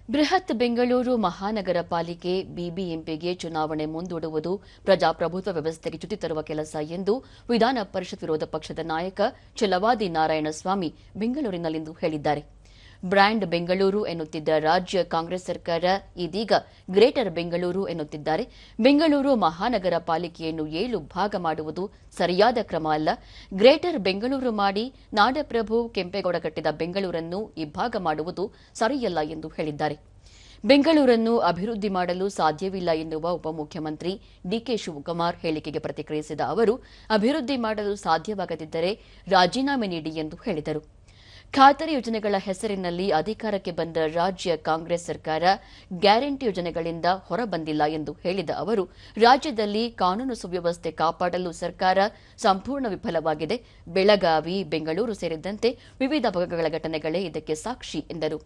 ಬೃಹತ್ ಬೆಂಗಳೂರು ಮಹಾನಗರ ಪಾಲಿಕೆ ಬಿಬಿಎಂಪಿಗೆ ಚುನಾವಣೆ ಮುಂದೂಡುವುದು ಪ್ರಜಾಪ್ರಭುತ್ವ ವ್ಯವಸ್ಥೆಗೆ ಚ್ಯುತಿ ತರುವ ಕೆಲಸ ಎಂದು ವಿಧಾನ ಪರಿಷತ್ ವಿರೋಧ ಪಕ್ಷದ ನಾಯಕ ಛಲವಾದಿ ನಾರಾಯಣಸ್ವಾಮಿ ಬೆಂಗಳೂರಿನಲ್ಲಿಂದು ಹೇಳಿದ್ದಾರೆ. ಬ್ರ್ಯಾಂಡ್ ಬೆಂಗಳೂರು ಎನ್ನುತ್ತಿದ್ದ ರಾಜ್ಯ ಕಾಂಗ್ರೆಸ್ ಸರ್ಕಾರ ಇದೀಗ ಗ್ರೇಟರ್ ಬೆಂಗಳೂರು ಎನ್ನುತ್ತಿದ್ದಾರೆ. ಬೆಂಗಳೂರು ಮಹಾನಗರ ಪಾಲಿಕೆಯನ್ನು 7 ಭಾಗ ಮಾಡುವುದು ಸರಿಯಾದ ಕ್ರಮ ಅಲ್ಲ. ಗ್ರೇಟರ್ ಬೆಂಗಳೂರು ಮಾಡಿ ನಾಡಪ್ರಭು ಕೆಂಪೇಗೌಡ ಕಟ್ಟಿದ ಬೆಂಗಳೂರನ್ನು ಇಬ್ಬಾಗ ಮಾಡುವುದು ಸರಿಯಲ್ಲ ಎಂದು ಹೇಳಿದ್ದಾರೆ. ಬೆಂಗಳೂರನ್ನು ಅಭಿವೃದ್ಧಿ ಮಾಡಲು ಸಾಧ್ಯವಿಲ್ಲ ಎನ್ನುವ ಉಪಮುಖ್ಯಮಂತ್ರಿ ಡಿಕೆ ಶಿವಕುಮಾರ್ ಹೇಳಿಕೆಗೆ ಪ್ರತಿಕ್ರಿಯಿಸಿದ ಅವರು, ಅಭಿವೃದ್ಧಿ ಮಾಡಲು ಸಾಧ್ಯವಾಗದಿದ್ದರೆ ರಾಜೀನಾಮೆ ನೀಡಿ ಎಂದು ಹೇಳಿದರು. ಖಾತರಿ ಯೋಜನೆಗಳ ಹೆಸರಿನಲ್ಲಿ ಅಧಿಕಾರಕ್ಕೆ ಬಂದ ರಾಜ್ಯ ಕಾಂಗ್ರೆಸ್ ಸರ್ಕಾರ ಗ್ಯಾರಂಟಿ ಯೋಜನೆಗಳಿಂದ ಹೊರಬಂದಿಲ್ಲ ಎಂದು ಹೇಳಿದ ಅವರು, ರಾಜ್ಯದಲ್ಲಿ ಕಾನೂನು ಸುವ್ಯವಸ್ಥೆ ಕಾಪಾಡಲು ಸರ್ಕಾರ ಸಂಪೂರ್ಣ ವಿಫಲವಾಗಿದೆ. ಬೆಳಗಾವಿ, ಬೆಂಗಳೂರು ಸೇರಿದಂತೆ ವಿವಿಧ ಭಾಗಗಳ ಘಟನೆಗಳೇ ಇದಕ್ಕೆ ಸಾಕ್ಷಿ ಎಂದರು.